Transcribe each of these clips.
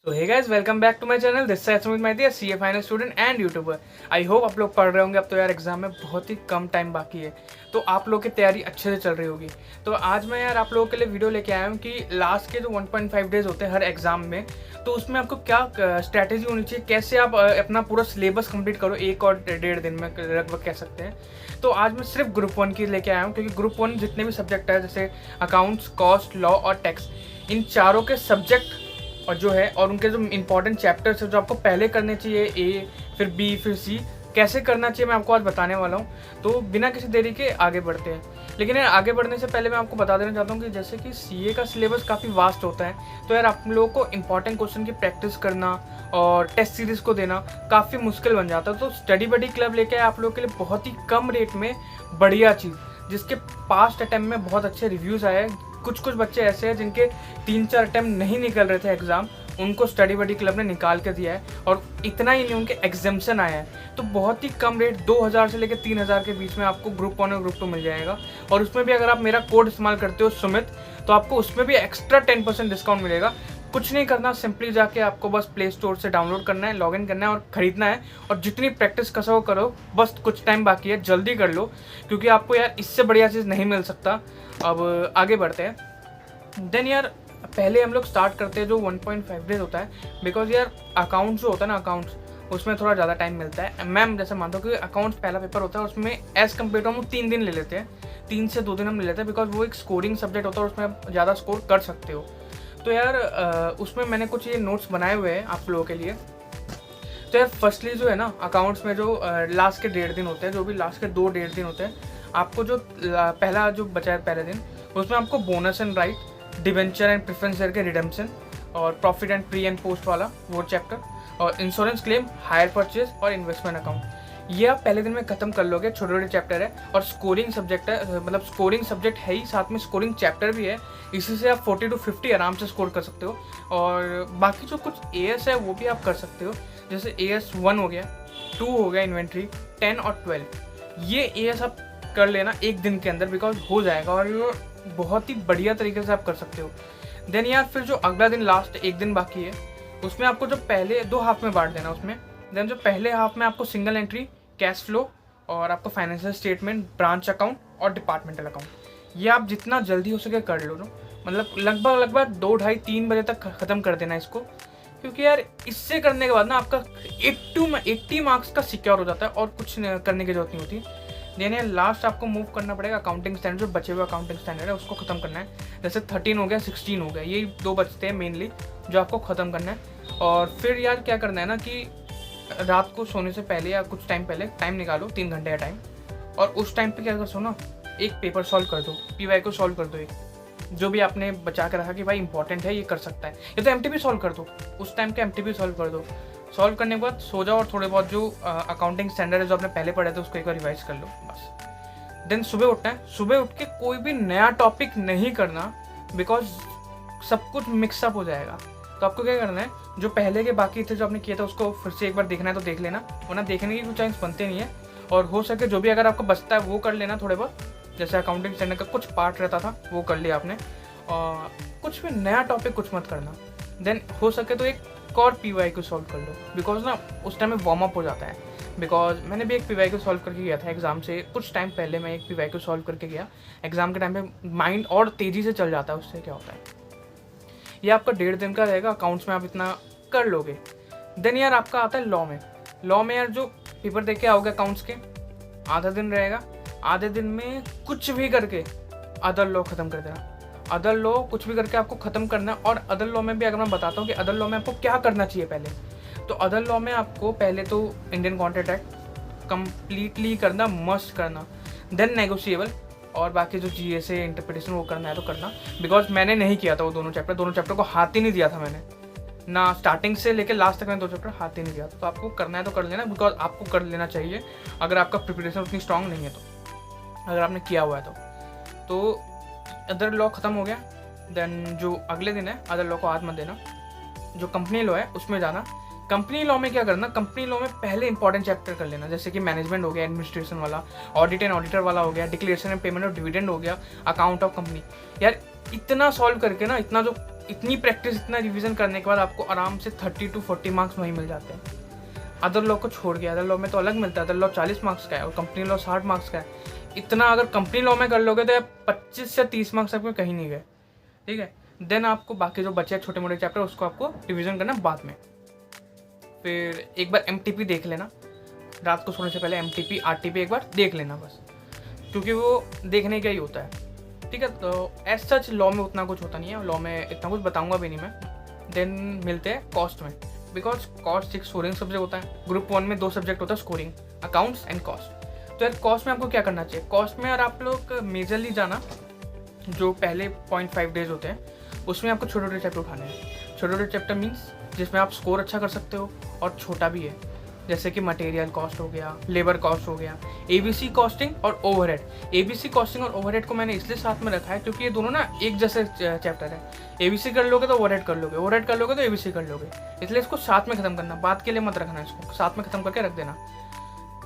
So hey guys, welcome back to my channel. This side Sumit Maiti, CA final student and YouTuber. I hope आप लोग पढ़ रहे होंगे। अब तो यार एग्जाम में बहुत ही कम टाइम बाकी है, तो आप लोग की तैयारी अच्छे से चल रही होगी। तो आज मैं यार आप लोगों के लिए वीडियो लेके आया हूँ कि लास्ट के जो 1.5 डेज होते हैं हर एग्जाम में, तो उसमें आपको क्या स्ट्रैटेजी होनी चाहिए, कैसे आप अपना पूरा सिलेबस कंप्लीट करो एक और 1.5 दिन में लगभग कह सकते हैं। तो आज मैं सिर्फ ग्रुप 1 की लेके आया हूँ, क्योंकि ग्रुप 1 जितने भी सब्जेक्ट है जैसे अकाउंट्स, कॉस्ट, लॉ और टैक्स, इन चारों के सब्जेक्ट और जो है और उनके जो इंपॉर्टेंट चैप्टर्स है जो आपको पहले करने चाहिए, ए फिर बी फिर सी, कैसे करना चाहिए मैं आपको आज बताने वाला हूँ। तो बिना किसी देरी के आगे बढ़ते हैं। लेकिन यार आगे बढ़ने से पहले मैं आपको बता देना चाहता हूँ कि जैसे कि सीए का सिलेबस काफ़ी वास्ट होता है, तो यार आप लोगों को इंपॉर्टेंट क्वेश्चन की प्रैक्टिस करना और टेस्ट सीरीज को देना काफ़ी मुश्किल बन जाता है। तो स्टडी बडी क्लब लेके आप लोगों के लिए बहुत ही कम रेट में बढ़िया चीज़, जिसके पास्ट अटैम्प्ट में बहुत अच्छे रिव्यूज़ आए। कुछ बच्चे ऐसे हैं जिनके 3-4 अटैम्प्ट नहीं निकल रहे थे एग्ज़ाम, उनको स्टडी बडी क्लब ने निकाल के दिया है। और इतना ही नहीं, उनके एग्जाम्शन आया है। तो बहुत ही कम रेट 2000 से लेकर 3000 के बीच में आपको ग्रुप 1 और ग्रुप 2 मिल जाएगा। और उसमें भी अगर आप मेरा कोड इस्तेमाल करते हो सुमित, तो आपको उसमें भी एक्स्ट्रा 10% डिस्काउंट मिलेगा। कुछ नहीं करना, सिंपली जाके आपको बस प्ले स्टोर से डाउनलोड करना है, लॉगिन करना है और ख़रीदना है। और जितनी प्रैक्टिस कर सको करो, बस कुछ टाइम बाकी है, जल्दी कर लो, क्योंकि आपको यार इससे बढ़िया चीज़ नहीं मिल सकता। अब आगे बढ़ते हैं। देन यार पहले हम लोग स्टार्ट करते हैं जो 1.5 डेज होता है, बिकॉज यार अकाउंट्स जो होता है ना, अकाउंट्स उसमें थोड़ा ज़्यादा टाइम मिलता है। मैम जैसे मानता हूँ कि अकाउंट्स पहला पेपर होता है, उसमें एज़ कम्पेयर टू हम 3 दिन ले लेते हैं, 3 से 2 दिन हम ले लेते हैं, बिकॉज वो एक स्कोरिंग सब्जेक्ट होता है और उसमें आप ज़्यादा स्कोर कर सकते हो। तो यार उसमें मैंने कुछ ये नोट्स बनाए हुए हैं आप लोगों के लिए। तो यार फर्स्टली जो है ना, अकाउंट्स में जो लास्ट के 1.5 दिन होते हैं, जो भी लास्ट के 2-1.5 दिन होते हैं, आपको जो पहला जो बचा है पहले दिन, उसमें आपको bonus and right, debenture and preference share के रिडेम्पशन और profit and pre and post वाला वो चैप्टर, और इंश्योरेंस क्लेम, हायर परचेज और इन्वेस्टमेंट अकाउंट, ये आप पहले दिन में खत्म कर लोगे। छोटे छोटे चैप्टर है और स्कोरिंग सब्जेक्ट है, मतलब स्कोरिंग सब्जेक्ट है ही, साथ में स्कोरिंग चैप्टर भी है। इसी से आप 40 to 50 आराम से स्कोर कर सकते हो। और बाकी जो कुछ एएस है वो भी आप कर सकते हो, जैसे एएस 1 हो गया, 2 हो गया इन्वेंट्री, 10 और 12, ये एएस आप कर लेना एक दिन के अंदर, बिकॉज हो जाएगा और ये बहुत ही बढ़िया तरीके से आप कर सकते हो। देन यार फिर जो अगला दिन लास्ट एक दिन बाकी है, उसमें आपको जो पहले 2 हाफ में बांट देना उसमें। देन जो पहले हाफ में आपको सिंगल एंट्री, कैश फ्लो और आपको फाइनेंशियल स्टेटमेंट, ब्रांच अकाउंट और डिपार्टमेंटल अकाउंट, ये आप जितना जल्दी हो सके कर लो। मतलब लगभग 2, ढाई, 3 बजे तक ख़त्म कर देना इसको, क्योंकि यार इससे करने के बाद ना आपका 80 मार्क्स का सिक्योर हो जाता है और कुछ करने की जरूरत नहीं होती। देन यार लास्ट आपको मूव करना पड़ेगा अकाउंटिंग स्टैंडर्ड, जो बचे हुए अकाउंटिंग स्टैंडर्ड है उसको खत्म करना है। जैसे 13 हो गया, 16 हो गया, ये 2 बचते हैं मेनली जो आपको ख़त्म करना है। और फिर यार क्या करना है ना कि रात को सोने से पहले या कुछ टाइम पहले टाइम निकालो, 3 घंटे का टाइम, और उस टाइम पे क्या कर सो ना, एक पेपर सॉल्व कर दो, पीवाई को सॉल्व कर दो, एक जो भी आपने बचा के रखा कि भाई इंपॉर्टेंट है, ये कर सकता है, या तो एमटीपी सॉल्व कर दो, उस टाइम के एमटीपी सॉल्व कर दो। सॉल्व करने के बाद सो जाओ और थोड़े बहुत जो अकाउंटिंग स्टैंडर्ड है जो आपने पहले पढ़े थे उसको एक बार रिवाइज कर लो, बस। देन सुबह उठना है, सुबह उठ के कोई भी नया टॉपिक नहीं करना, बिकॉज सब कुछ मिक्सअप हो जाएगा। तो आपको क्या करना है, जो पहले के बाकी थे जो आपने किए थे उसको फिर से एक बार देखना है तो देख लेना, वरना देखने की कुछ चांस बनते नहीं है। और हो सके जो भी अगर आपको बचता है वो कर लेना थोड़े बहुत, जैसे अकाउंटिंग स्टैंडर्ड का कुछ पार्ट रहता था वो कर लिया आपने, और कुछ भी नया टॉपिक कुछ मत करना। देन हो सके तो एक और पीवाई को सॉल्व कर लो, बिकॉज ना उस टाइम में वार्म अप हो जाता है। बिकॉज मैंने भी एक पीवाई को सॉल्व करके गया था एग्जाम से कुछ टाइम पहले, मैं एक पीवाई को सॉल्व करके गया। एग्जाम के टाइम पे माइंड और तेज़ी से चल जाता है, उससे क्या होता है, ये आपका 1.5 दिन का रहेगा, अकाउंट्स में आप इतना कर लोगे। देन यार आपका आता है लॉ में। लॉ में यार जो पेपर देके आओगे अकाउंट्स के, आधा दिन रहेगा, आधे दिन में कुछ भी करके अदर लॉ खत्म कर देना। अदर लॉ कुछ भी करके आपको खत्म करना है। और अदर लॉ में भी अगर मैं बताता हूँ कि अदर लॉ में आपको क्या करना चाहिए पहले, तो अदर लॉ में आपको पहले तो इंडियन कॉन्ट्रैक्ट एक्ट कंप्लीटली करना, मस्ट करना। देन नेगोशिएबल और बाकी जो जीएसए इंटरप्रिटेशन वो करना है तो करना, बिकॉज मैंने नहीं किया था वो दोनों चैप्टर को हाथ ही नहीं दिया था मैंने, ना स्टार्टिंग से लेकर लास्ट तक मैंने 2 चैप्टर हाथ ही नहीं दिया था। तो आपको करना है तो कर लेना, बिकॉज आपको कर लेना चाहिए अगर आपका प्रिपरेशन उतनी स्ट्रांग नहीं है तो, अगर आपने किया हुआ है तो अदर लॉ खत्म हो गया। देन जो अगले दिन है अदर लॉ को हाथ मत देना, जो कंपनी लॉ है उसमें जाना। कंपनी लॉ में क्या करना, कंपनी लॉ में पहले इंपॉर्टेंट चैप्टर कर लेना, जैसे कि मैनेजमेंट हो गया, एडमिनिस्ट्रेशन वाला, ऑडिट एंड ऑडिटर वाला हो गया, declaration and payment of dividend हो गया, अकाउंट ऑफ कंपनी। यार इतना सॉल्व करके ना, इतना जो इतनी प्रैक्टिस, इतना रिवीजन करने के बाद आपको आराम से 30 to 40 मार्क्स वहीं मिल जाते हैं। अदर लॉ को छोड़ के, अदर लॉ में तो अलग मिलता है, अदर लॉ 40 मार्क्स का है और कंपनी लॉ 60 मार्क्स का है। इतना अगर कंपनी लॉ में कर लोगे तो 25 से 30 मार्क्स तक में कहीं नहीं गए, ठीक है। देन आपको बाकी जो बचे छोटे मोटे चैप्टर उसको आपको रिवीजन करना बाद में। फिर एक बार MTP देख लेना, रात को सोने से पहले MTP RTP एक बार देख लेना बस, क्योंकि वो देखने का ही होता है, ठीक है। तो एज सच लॉ में उतना कुछ होता नहीं है, लॉ में इतना कुछ बताऊंगा भी नहीं मैं। देन मिलते हैं कॉस्ट में, बिकॉज कॉस्ट एक स्कोरिंग सब्जेक्ट होता है। ग्रुप 1 में 2 सब्जेक्ट होता है, स्कोरिंग, अकाउंट्स एंड कॉस्ट। तो यार कॉस्ट में आपको क्या करना चाहिए, कॉस्ट में यार आप लोग मेजरली जाना, जो पहले 0.5 डेज होते हैं उसमें आपको छोटे छोटे चैप्टर उठाने हैं। छोटे छोटे चैप्टर मीन्स जिसमें आप स्कोर अच्छा कर सकते हो और छोटा भी है, जैसे कि मटेरियल कॉस्ट हो गया, लेबर कॉस्ट हो गया, ABC कॉस्टिंग और ओवरहेड। ABC कॉस्टिंग और ओवरहेड को मैंने इसलिए साथ में रखा है क्योंकि ये दोनों ना एक जैसे चैप्टर है। ABC कर लोगे तो ओवरहेड कर लोगे, ओवरहेड कर लोगे तो ABC कर लोगे, इसलिए इसको साथ में खत्म करना, बात के लिए मत रखना, इसको साथ में खत्म करके रख देना।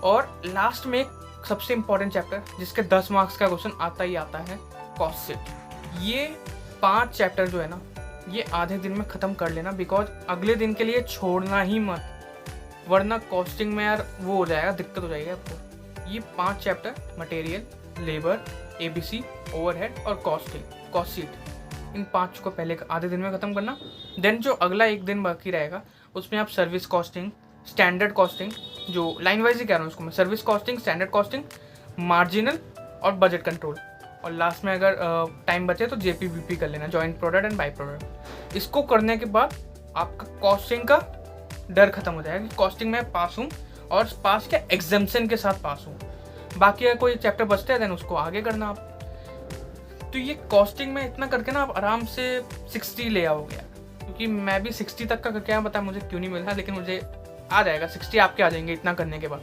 और लास्ट में एक सबसे इंपॉर्टेंट चैप्टर जिसके 10 मार्क्स का क्वेश्चन आता ही आता है, कॉस्ट शीट। ये 5 चैप्टर जो है ना, ये आधे दिन में ख़त्म कर लेना, बिकॉज अगले दिन के लिए छोड़ना ही मत, वरना कॉस्टिंग में यार वो हो जाएगा, दिक्कत हो जाएगी आपको। ये 5 chapter, material, labour, ABC, overhead और कॉस्ट शीट, इन 5 को पहले आधे दिन में ख़त्म करना। देन जो अगला एक दिन बाकी रहेगा उसमें आप सर्विस कॉस्टिंग, स्टैंडर्ड कॉस्टिंग, जो लाइन वाइज ही कह रहा हूँ उसको मैं, service costing, standard costing, marginal और बजट कंट्रोल, और लास्ट में अगर टाइम बचे तो JPBP कर लेना, joint product and by product. इसको करने के बाद आपका कॉस्टिंग का डर खत्म हो जाएगा कि कॉस्टिंग में पास हूँ, और पास क्या एग्जाम्शन के साथ पास हूँ। बाकी अगर कोई चैप्टर बचता है देन उसको आगे करना आप। तो ये कॉस्टिंग में इतना करके ना आप आराम से 60 ले आओगे, क्योंकि मैं भी 60 तक का क्या पता मुझे क्यों नहीं मिला, लेकिन मुझे आ जाएगा 60 आपके आ जाएंगे इतना करने के बाद।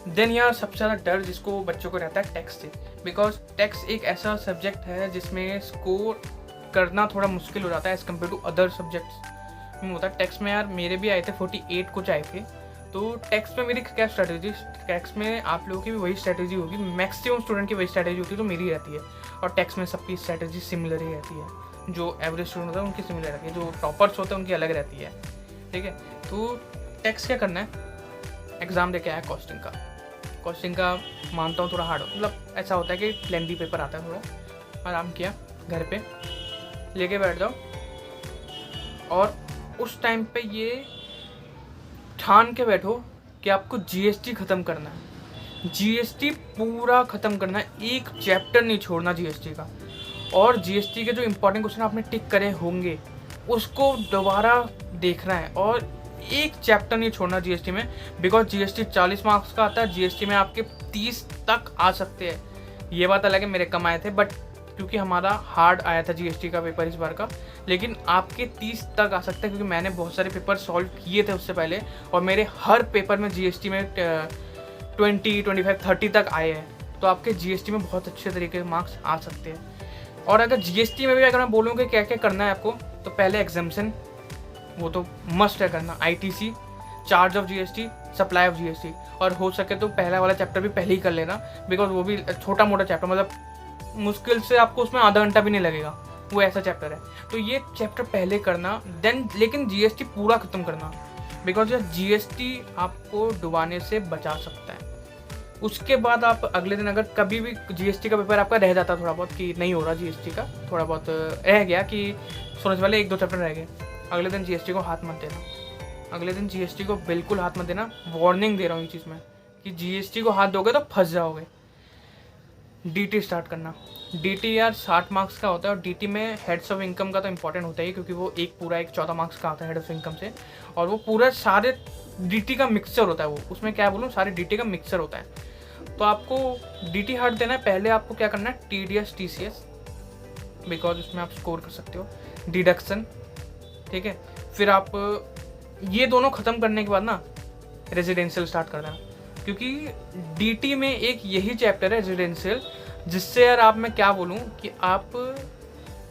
देन यार सबसे ज़्यादा डर जिसको बच्चों को रहता है टैक्स से, बिकॉज टैक्स एक ऐसा सब्जेक्ट है जिसमें स्कोर करना थोड़ा मुश्किल हो जाता है as compare to other subjects में होता है। टैक्स में यार मेरे भी आए थे 48 कुछ आए थे। तो टैक्स में मेरी क्या स्ट्रैटेजी, टैक्स में आप लोगों की भी वही स्ट्रैटेजी होगी, मैक्सिमम स्टूडेंट की वही स्ट्रैटेजी होती है तो मेरी रहती है। और टैक्स में सबकी स्ट्रैटेजी सिमिलर ही रहती है, जो एवरेज स्टूडेंट होता है उनकी सिमिलर रहती है, जो टॉपर्स होते हैं उनकी अलग रहती है, ठीक है। तो टैक्स क्या करना है, एग्ज़ाम दे के आया कॉस्टिंग का। कॉस्टिंग का मानता हूँ थोड़ा हार्ड, मतलब ऐसा होता है कि लेंदी पेपर आता है, थोड़ा आराम किया, घर पे लेके बैठ जाओ, और उस टाइम पे ये ठान के बैठो कि आपको GST ख़त्म करना है, GST पूरा ख़त्म करना है, एक चैप्टर नहीं छोड़ना GST का। और GST के जो इंपॉर्टेंट क्वेश्चन आपने टिक करे होंगे उसको दोबारा देखना है, और एक चैप्टर नहीं छोड़ना GST में, बिकॉज GST 40 मार्क्स का आता है, GST में आपके 30 तक आ सकते हैं। ये बात अलग है मेरे कम आए थे, बट क्योंकि हमारा हार्ड आया था GST का पेपर इस बार का, लेकिन आपके 30 तक आ सकता है, क्योंकि मैंने बहुत सारे पेपर सॉल्व किए थे उससे पहले, और मेरे हर पेपर में GST में 20, 25, 30 तक आए हैं। तो आपके GST में बहुत अच्छे तरीके से मार्क्स आ सकते हैं। और अगर GST में भी अगर मैं बोलूँ कि क्या क्या करना है आपको, तो पहले एग्जाम्शन, वो तो मस्ट है करना, ITC, charge of GST, supply of GST, और हो सके तो पहला वाला चैप्टर भी पहले ही कर लेना, बिकॉज वो भी छोटा मोटा चैप्टर, मतलब मुश्किल से आपको उसमें आधा घंटा भी नहीं लगेगा, वो ऐसा चैप्टर है। तो ये चैप्टर पहले करना, देन लेकिन GST पूरा ख़त्म करना, बिकॉज ये GST आपको डुबाने से बचा सकता है। उसके बाद आप अगले दिन अगर कभी भी GST का पेपर आपका रह जाता थोड़ा बहुत, कि नहीं हो रहा GST का, थोड़ा बहुत रह गया कि सोचने वाले 1-2 चैप्टर रह गए, अगले दिन GST को हाथ मत देना, अगले दिन GST को बिल्कुल हाथ मत देना। वार्निंग दे रहा हूँ ये चीज़ में कि GST को हाथ दोगे तो फंस जाओगे। DT स्टार्ट करना, DT यार 60 मार्क्स का होता है, और DT में हेड्स ऑफ इनकम का तो इंपॉर्टेंट होता है, क्योंकि वो एक पूरा 14 मार्क्स का आता है हेड ऑफ इनकम से, और वो पूरा सारे DT का मिक्सचर होता है, वो उसमें क्या बोलूँ, सारे DT का मिक्सचर होता है। तो आपको DT हार्ड देना है। पहले आपको क्या करना है, TDS TCS, बिकॉज उसमें आप स्कोर कर सकते हो, डिडक्शन, ठीक है। फिर आप ये दोनों ख़त्म करने के बाद ना रेजिडेंशियल स्टार्ट कर देना, क्योंकि DT में एक यही चैप्टर है रेजिडेंशियल, जिससे यार आप, मैं क्या बोलूँ कि आप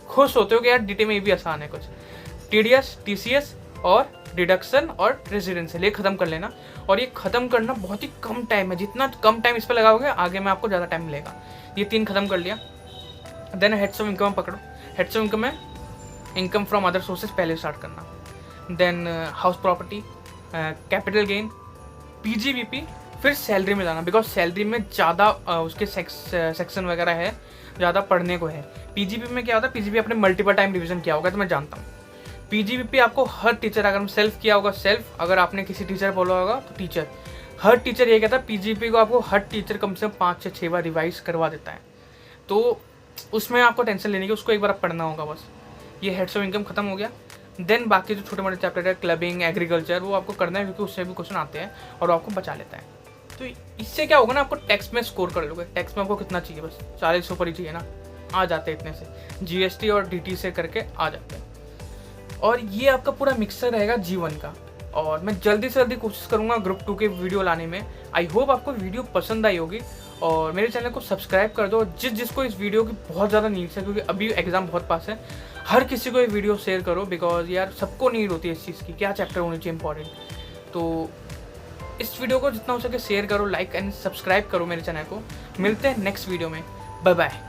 खुश होते हो कि यार DT में ये भी आसान है कुछ। TDS TCS और डिडक्शन और रेजिडेंशियल ये ख़त्म कर लेना, और ये ख़त्म करना बहुत ही कम टाइम है, जितना कम टाइम इस पर लगाओगे आगे में आपको ज़्यादा टाइम मिलेगा। ये 3 ख़त्म कर लिया। देन हेड्स ऑफ इनकम पकड़ो। हेड्स ऑफ इनकम में इनकम फ्रॉम अदर सोर्सेज पहले स्टार्ट करना, then house property, capital gain, PGBP, फिर सैलरी में जाना, बिकॉज सैलरी में ज़्यादा उसके सेक्शन वगैरह है, ज़्यादा पढ़ने को है। पीजीबीपी में क्या होता है, पीजीबी आपने मल्टीपल टाइम रिवीजन किया होगा तो मैं जानता हूँ। पीजीबीपी आपको हर टीचर, अगर हम सेल्फ किया होगा सेल्फ, अगर आपने किसी टीचर बोला होगा तो टीचर, हर टीचर ये कहता है पीजीबीपी को आपको हर टीचर कम से कम 5 से 6 बार रिवाइज करवा देता है। तो उसमें आपको टेंशन लेने की, उसको एक बार आप पढ़ना होगा बस। ये हेड्स ऑफ इनकम खत्म हो गया। देन बाकी जो छोटे मोटे चैप्टर है, क्लबिंग, एग्रीकल्चर, वो आपको करना है क्योंकि उससे भी क्वेश्चन आते हैं और आपको बचा लेता है। तो इससे क्या होगा ना, आपको टैक्स में स्कोर कर लोगे। टैक्स में आपको कितना चाहिए, बस 40 ऊपर ही चाहिए ना, आ जाते हैं इतने से, जीएसटी और डीटी से करके आ जाते हैं। और ये आपका पूरा मिक्सर रहेगा जीवन का। और मैं जल्दी से जल्दी कोशिश करूँगा ग्रुप 2 के वीडियो लाने में। आई होप आपको वीडियो पसंद आई होगी और मेरे चैनल को सब्सक्राइब कर दो। जिसको इस वीडियो की बहुत ज़्यादा नीड है, क्योंकि अभी एग्जाम बहुत पास है, हर किसी को ये वीडियो शेयर करो, बिकॉज यार सबको नीड होती है इस चीज़ की, क्या चैप्टर होनी चाहिए इंपॉर्टेंट। तो इस वीडियो को जितना हो सके शेयर करो, लाइक एंड सब्सक्राइब करो मेरे चैनल को। मिलते हैं नेक्स्ट वीडियो में, बाय बाय।